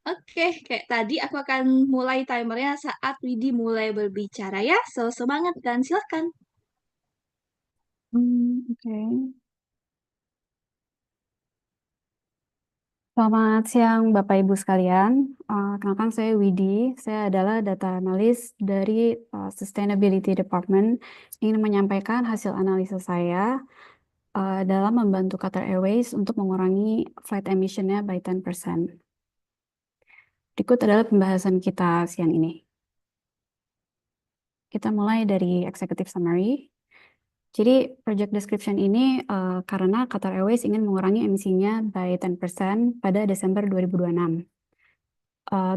Oke, kayak tadi aku akan mulai timernya saat Widi mulai berbicara ya. So, semangat dan silakan. Oke. Selamat siang Bapak Ibu sekalian. Kenalkan saya Widi. Saya adalah data analis dari Sustainability Department. Ingin menyampaikan hasil analisa saya dalam membantu Qatar Airways untuk mengurangi flight emission-nya by 10%. Berikut adalah pembahasan kita siang ini. Kita mulai dari executive summary. Jadi project description ini karena Qatar Airways ingin mengurangi emisinya by 10% pada Desember 2026.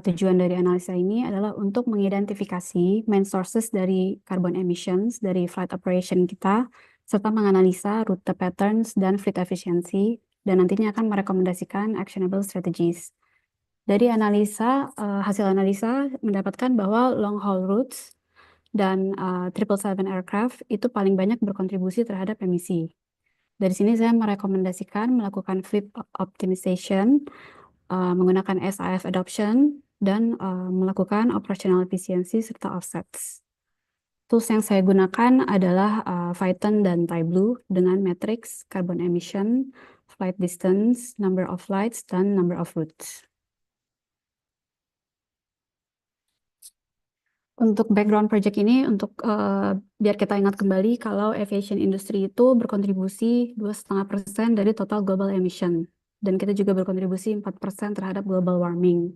Tujuan dari analisa ini adalah untuk mengidentifikasi main sources dari carbon emissions dari flight operation kita, serta menganalisa rute patterns dan fleet efficiency, dan nantinya akan merekomendasikan actionable strategies. Dari hasil analisa mendapatkan bahwa long haul routes dan 777 aircraft itu paling banyak berkontribusi terhadap emisi. Dari sini saya merekomendasikan melakukan fleet optimization, menggunakan SAF adoption, dan melakukan operational efficiency serta offsets. Tools yang saya gunakan adalah Python dan TyBlue dengan matrix carbon emission, flight distance, number of flights, dan number of routes. Untuk background project ini, biar kita ingat kembali kalau aviation industry itu berkontribusi 2,5% dari total global emission. Dan kita juga berkontribusi 4% terhadap global warming.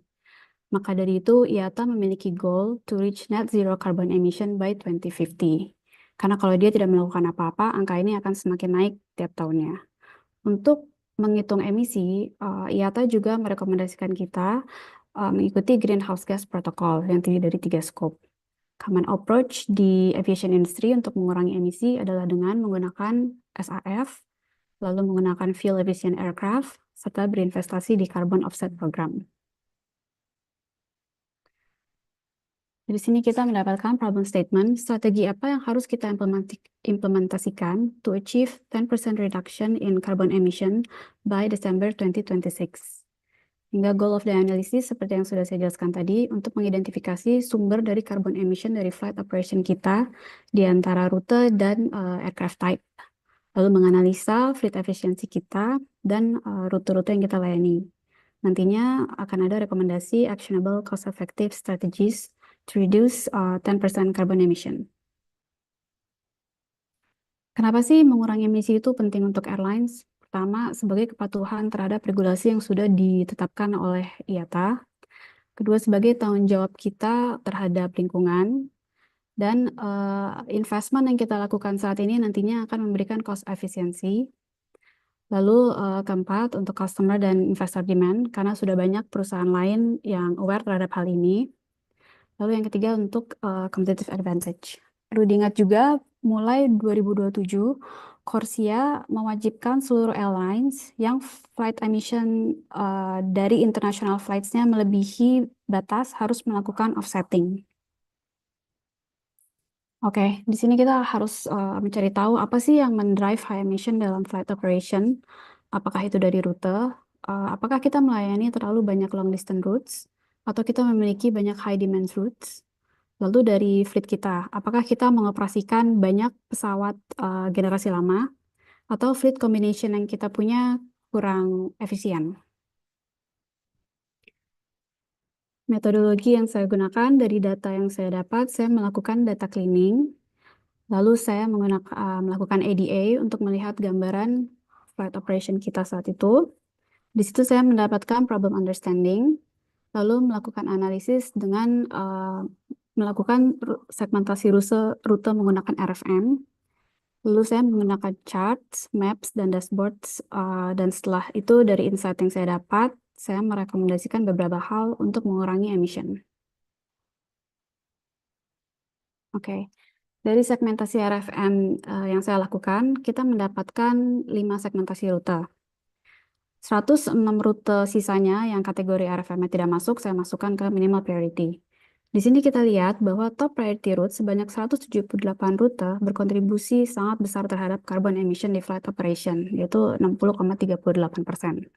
Maka dari itu, IATA memiliki goal to reach net zero carbon emission by 2050. Karena kalau dia tidak melakukan apa-apa, angka ini akan semakin naik tiap tahunnya. Untuk menghitung emisi, IATA juga merekomendasikan kita mengikuti Greenhouse Gas Protocol yang terdiri dari 3 scope. Common approach di aviation industry untuk mengurangi emisi adalah dengan menggunakan SAF, lalu menggunakan fuel efficient aircraft, serta berinvestasi di carbon offset program. Dari sini kita mendapatkan problem statement, strategi apa yang harus kita implementasikan to achieve 10% reduction in carbon emission by December 2026. Hingga goal of the analysis seperti yang sudah saya jelaskan tadi, untuk mengidentifikasi sumber dari carbon emission dari flight operation kita di antara rute dan aircraft type. Lalu menganalisa fleet efficiency kita dan rute-rute yang kita layani. Nantinya akan ada rekomendasi actionable cost-effective strategies to reduce 10% carbon emission. Kenapa sih mengurangi emisi itu penting untuk airlines? Pertama, sebagai kepatuhan terhadap regulasi yang sudah ditetapkan oleh IATA. Kedua, sebagai tanggung jawab kita terhadap lingkungan. Dan investment yang kita lakukan saat ini nantinya akan memberikan cost efficiency. Lalu keempat, untuk customer dan investor demand, karena sudah banyak perusahaan lain yang aware terhadap hal ini. Lalu yang ketiga, untuk competitive advantage. Perlu diingat juga, mulai 2027, Corsia mewajibkan seluruh airlines yang flight emission dari international flights-nya melebihi batas harus melakukan offsetting. Oke, di sini kita harus mencari tahu apa sih yang mendrive high emission dalam flight operation. Apakah itu dari rute? Apakah kita melayani terlalu banyak long distance routes? Atau kita memiliki banyak high demand routes? Lalu dari fleet kita, apakah kita mengoperasikan banyak pesawat generasi lama? Atau fleet combination yang kita punya kurang efisien? Metodologi yang saya gunakan dari data yang saya dapat, saya melakukan data cleaning. Lalu saya melakukan ADA untuk melihat gambaran flight operation kita saat itu. Di situ saya mendapatkan problem understanding, lalu melakukan analisis dengan melakukan segmentasi rute menggunakan RFM. Lalu saya menggunakan charts, maps, dan dashboards. Dan setelah itu dari insight yang saya dapat, saya merekomendasikan beberapa hal untuk mengurangi emission. Oke. Dari segmentasi RFM yang saya lakukan, kita mendapatkan 5 segmentasi rute. 106 rute sisanya yang kategori RFM-nya tidak masuk, saya masukkan ke minimal priority. Di sini kita lihat bahwa top priority route sebanyak 178 rute berkontribusi sangat besar terhadap carbon emission di flight operation, yaitu 60,38%.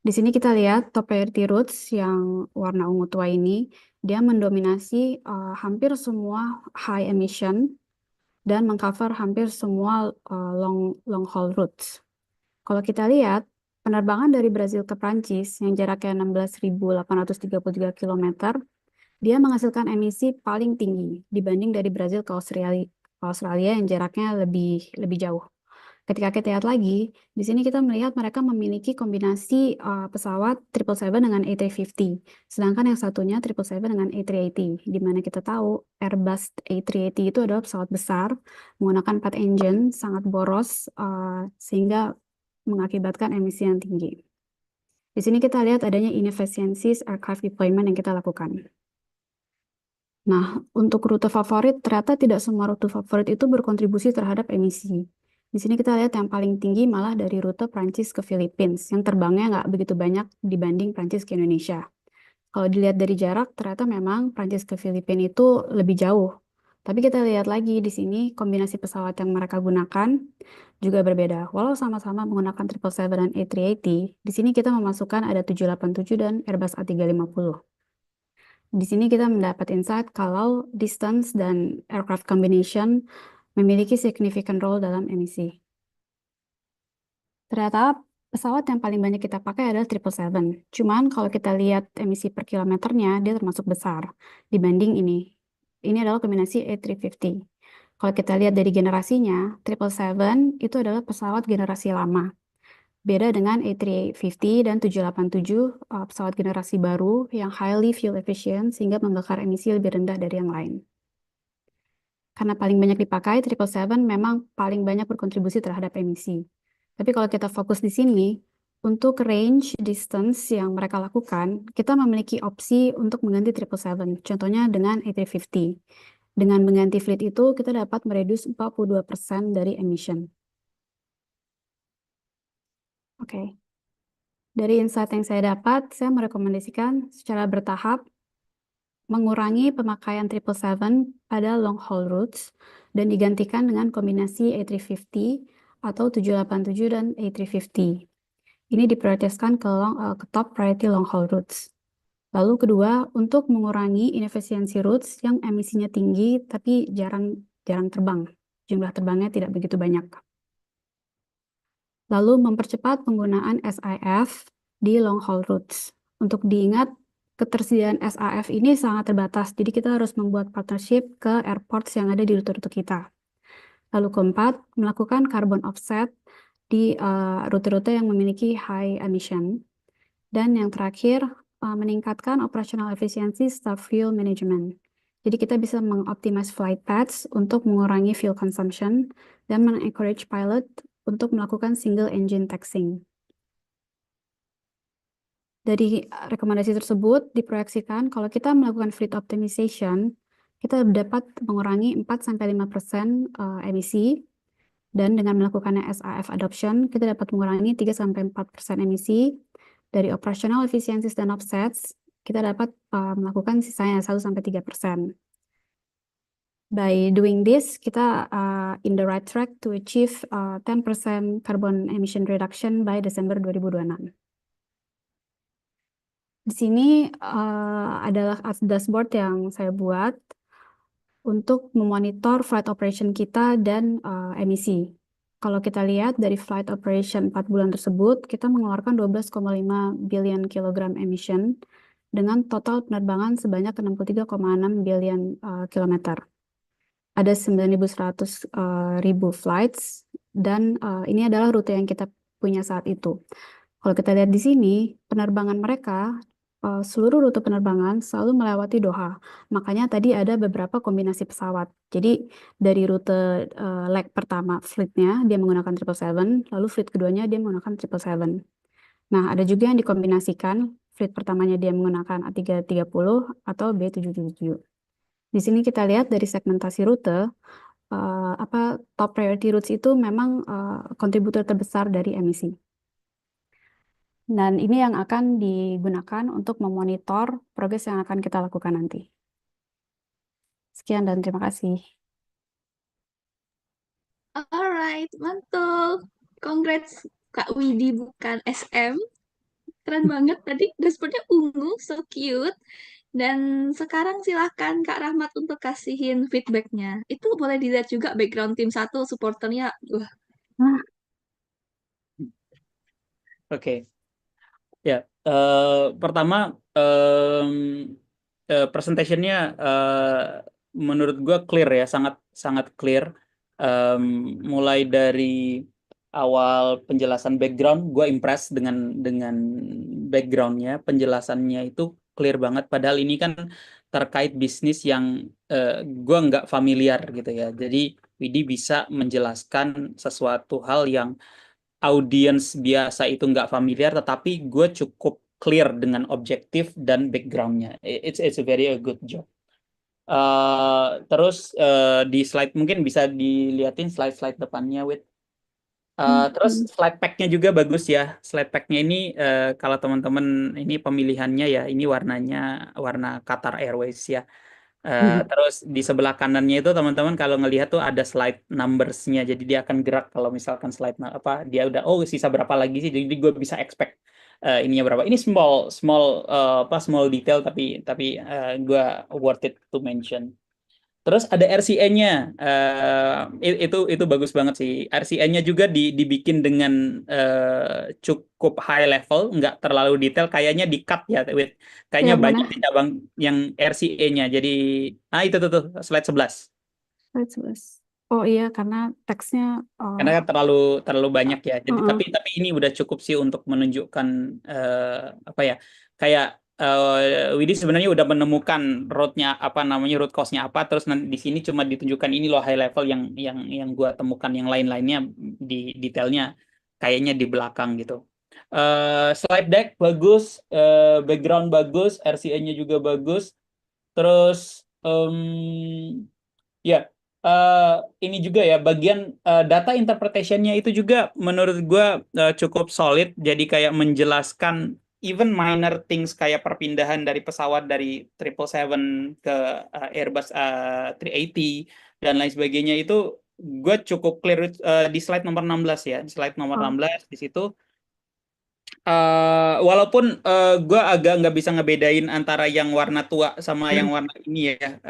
Di sini kita lihat top priority routes yang warna ungu tua ini, dia mendominasi hampir semua high emission dan mengcover hampir semua long haul routes. Kalau kita lihat, penerbangan dari Brazil ke Prancis yang jaraknya 16.833 km, dia menghasilkan emisi paling tinggi dibanding dari Brazil ke Australia, yang jaraknya lebih jauh. Ketika kita lihat lagi, di sini kita melihat mereka memiliki kombinasi pesawat 777 dengan A350, sedangkan yang satunya 777 dengan A380, di mana kita tahu Airbus A380 itu adalah pesawat besar menggunakan 4 engine, sangat boros, sehingga mengakibatkan emisi yang tinggi. Di sini kita lihat adanya inefficiencies aircraft deployment yang kita lakukan. Nah, untuk rute favorit, ternyata tidak semua rute favorit itu berkontribusi terhadap emisi. Di sini kita lihat yang paling tinggi malah dari rute Prancis ke Philippines, yang terbangnya nggak begitu banyak dibanding Prancis ke Indonesia. Kalau dilihat dari jarak, ternyata memang Prancis ke Filipina itu lebih jauh. Tapi kita lihat lagi di sini, kombinasi pesawat yang mereka gunakan juga berbeda. Walau sama-sama menggunakan 777 dan A380, di sini kita memasukkan ada 787 dan Airbus A350. Di sini kita mendapat insight kalau distance dan aircraft combination memiliki significant role dalam emisi. Ternyata pesawat yang paling banyak kita pakai adalah 777. Cuman kalau kita lihat emisi per kilometernya, dia termasuk besar dibanding ini. Ini adalah kombinasi A350. Kalau kita lihat dari generasinya, 777 itu adalah pesawat generasi lama. Beda dengan A350 dan 787, pesawat generasi baru yang highly fuel efficient sehingga membakar emisi lebih rendah dari yang lain. Karena paling banyak dipakai, 777 memang paling banyak berkontribusi terhadap emisi. Tapi kalau kita fokus di sini, untuk range distance yang mereka lakukan, kita memiliki opsi untuk mengganti 777. Contohnya dengan A350. Dengan mengganti fleet itu, kita dapat mereduce 42% dari emission. Oke. Dari insight yang saya dapat, saya merekomendasikan secara bertahap mengurangi pemakaian 777 pada long haul routes dan digantikan dengan kombinasi A350 atau 787 dan A350. Ini diprioritaskan ke top priority long haul routes. Lalu kedua, untuk mengurangi inefisiensi routes yang emisinya tinggi tapi jarang terbang. Jumlah terbangnya tidak begitu banyak. Lalu mempercepat penggunaan SIF di long haul routes. Untuk diingat, ketersediaan SAF ini sangat terbatas, jadi kita harus membuat partnership ke airports yang ada di rute-rute kita. Lalu keempat, melakukan carbon offset di rute-rute yang memiliki high emission. Dan yang terakhir, meningkatkan operational efficiency staff fuel management. Jadi kita bisa mengoptimize flight paths untuk mengurangi fuel consumption dan men-encourage pilot untuk melakukan single engine taxing. Dari rekomendasi tersebut diproyeksikan kalau kita melakukan fleet optimization, kita dapat mengurangi 4-5% emisi, dan dengan melakukan SAF adoption, kita dapat mengurangi 3-4% emisi. Dari operational efficiencies dan offsets, kita dapat melakukan sisanya 1-3%. By doing this, kita in the right track to achieve 10% carbon emission reduction by Desember 2026. Di sini adalah dashboard yang saya buat untuk memonitor flight operation kita dan emisi. Kalau kita lihat dari flight operation 4 bulan tersebut, kita mengeluarkan 12,5 billion kilogram emission dengan total penerbangan sebanyak 63,6 billion kilometer. Ada 9.100 ribu flights, dan ini adalah rute yang kita punya saat itu. Kalau kita lihat di sini, penerbangan mereka, seluruh rute penerbangan selalu melewati Doha. Makanya tadi ada beberapa kombinasi pesawat. Jadi dari rute leg pertama fleetnya dia menggunakan 777, lalu fleet keduanya dia menggunakan 777. Nah, ada juga yang dikombinasikan, fleet pertamanya dia menggunakan A330 atau B777. Di sini kita lihat dari segmentasi rute, top priority routes itu memang kontributor terbesar dari emisi. Dan ini yang akan digunakan untuk memonitor progres yang akan kita lakukan nanti. Sekian dan terima kasih. Alright, mantul. Congrats Kak Widi bukan SM. Keren banget tadi dashboardnya ungu, so cute. Dan sekarang silahkan Kak Rahmat untuk kasihin feedbacknya. Itu boleh dilihat juga background tim satu supporternya. Wah, Nah, Oke. Ya, pertama presentationnya menurut gue clear ya, sangat sangat clear. Mulai dari awal penjelasan background, gue impress dengan backgroundnya, penjelasannya itu clear banget. Padahal ini kan terkait bisnis yang gue nggak familiar gitu ya. Jadi Widi bisa menjelaskan sesuatu hal yang audiens biasa itu nggak familiar, tetapi gue cukup clear dengan objektif dan backgroundnya. It's a very good job. Terus di slide mungkin bisa dilihatin slide-slide depannya, Wit. Terus hmm, slide pack-nya juga bagus ya. Slide pack-nya ini kalau teman-teman ini pemilihannya ya, ini warnanya warna Qatar Airways ya. hmm, Terus di sebelah kanannya itu teman-teman kalau ngelihat tuh ada slide numbers-nya. Jadi dia akan gerak kalau misalkan slide apa dia udah sisa berapa lagi sih. Jadi gue bisa expect ininya berapa. Ini small small small detail tapi gue worth it to mention. Terus ada RCA-nya. Itu bagus banget sih. RCA-nya juga dibikin dengan cukup high level, nggak terlalu detail. Kayaknya di-cut ya, kayaknya yang banyak mana? di cabang yang RCA-nya. Jadi, itu tuh slide 11. Slide 11. Oh iya, karena teksnya, Karena kan terlalu terlalu banyak ya. Jadi tapi ini udah cukup sih untuk menunjukkan apa ya? Kayak Widi sebenarnya udah menemukan rootnya apa namanya root cause-nya apa, terus nanti di sini cuma ditunjukkan ini loh high level yang gua temukan, yang lain-lainnya di detailnya kayaknya di belakang gitu. Slide deck bagus, background bagus, RCA-nya juga bagus. Terus ya, eh, ini juga ya bagian data interpretation-nya itu juga menurut gue cukup solid. Jadi kayak menjelaskan even minor things kayak perpindahan dari pesawat dari 777 ke Airbus 380 dan lain sebagainya itu gue cukup clear di slide nomor 16 ya. Slide nomor oh, 16 di situ. Walaupun gue agak nggak bisa ngebedain antara yang warna tua sama yang warna ini ya,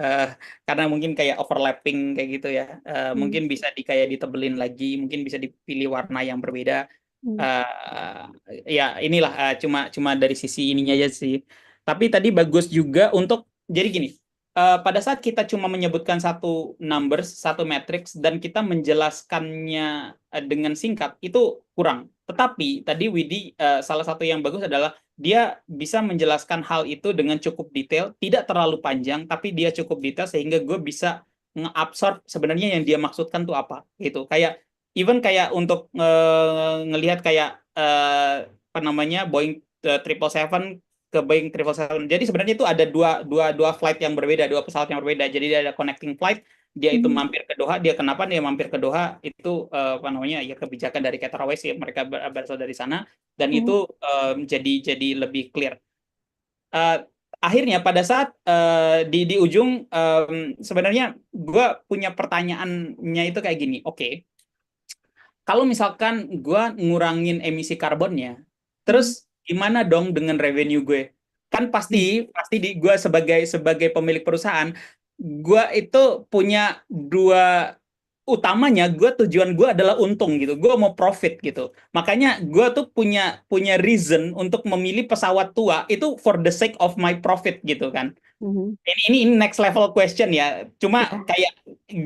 karena mungkin kayak overlapping kayak gitu ya. hmm, Mungkin bisa kayak ditebelin lagi, mungkin bisa dipilih warna yang berbeda. hmm, Ya inilah cuma cuma dari sisi ininya aja sih. Tapi tadi bagus juga untuk jadi gini. Pada saat kita cuma menyebutkan satu numbers, satu matrix, dan kita menjelaskannya dengan singkat, itu kurang. Tetapi tadi Widi salah satu yang bagus adalah dia bisa menjelaskan hal itu dengan cukup detail, tidak terlalu panjang, tapi dia cukup detail sehingga gue bisa nge-absorb sebenarnya yang dia maksudkan tuh apa gitu. Kayak even kayak untuk ngelihat kayak apa namanya Boeing 777 ke Boeing 777. Jadi sebenarnya itu ada dua flight yang berbeda, dua pesawat yang berbeda. Jadi dia ada connecting flight, dia itu hmm, mampir ke Doha. Dia kenapa dia mampir ke Doha? Itu apa namanya ya kebijakan dari Qatar Airways ya, mereka berasal dari sana dan hmm, itu jadi lebih clear. Eh, Akhirnya pada saat di ujung sebenarnya gue punya pertanyaannya itu kayak gini. Oke, kalau misalkan gue ngurangin emisi karbonnya, hmm, terus gimana dong dengan revenue gue? Kan hmm, pasti pasti di gue sebagai sebagai pemilik perusahaan, gue itu punya dua utamanya, gue tujuan gue adalah untung gitu, gue mau profit gitu. Makanya gue tuh punya punya reason untuk memilih pesawat tua itu for the sake of my profit gitu kan. hmm, Ini next level question ya. Cuma ya. kayak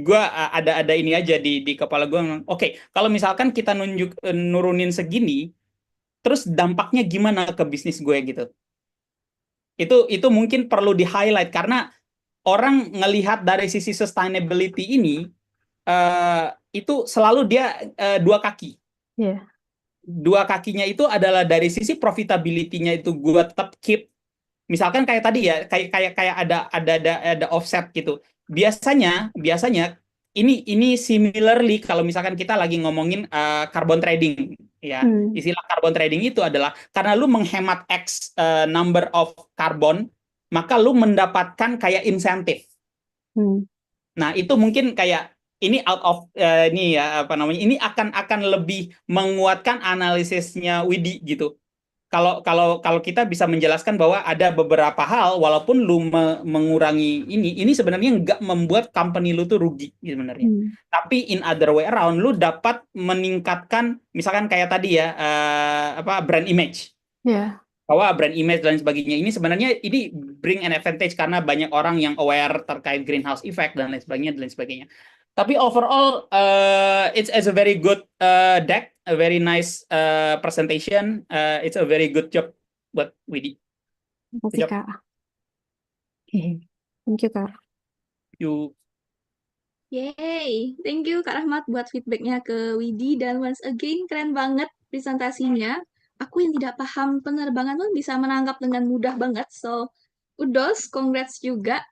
gue ada ini aja di kepala gue. Oke, kalau misalkan kita nurunin segini, terus dampaknya gimana ke bisnis gue gitu? Itu mungkin perlu di highlight karena orang ngelihat dari sisi sustainability ini itu selalu dia dua kaki. Iya. Dua kakinya itu adalah dari sisi profitability-nya itu gue tetap keep. Misalkan kayak tadi ya, kayak ada offset gitu. Biasanya biasanya ini similarly kalau misalkan kita lagi ngomongin carbon trading ya. Hmm, Istilah carbon trading itu adalah karena lu menghemat X number of carbon, maka lu mendapatkan kayak insentif. hmm, Nah, itu mungkin kayak ini out of ini ya apa namanya? Ini akan lebih menguatkan analisisnya Widi gitu. kalau kita bisa menjelaskan bahwa ada beberapa hal walaupun lu mengurangi ini sebenarnya nggak membuat company lu tuh rugi sebenarnya. Tapi in other way around lu dapat meningkatkan misalkan kayak tadi ya brand image. Ya, Bahwa brand image dan sebagainya ini sebenarnya ini bring an advantage karena banyak orang yang aware terkait greenhouse effect dan lain sebagainya. Tapi overall it's a very good deck, a very nice presentation. It's a very good job buat Widi. makasih Good job. Kak. Thank you Kak. You Yeay, thank you Kak Rahmat buat feedbacknya ke Widi, dan once again keren banget presentasinya. Aku yang tidak paham penerbangan pun bisa menangkap dengan mudah banget, so kudos, congrats juga.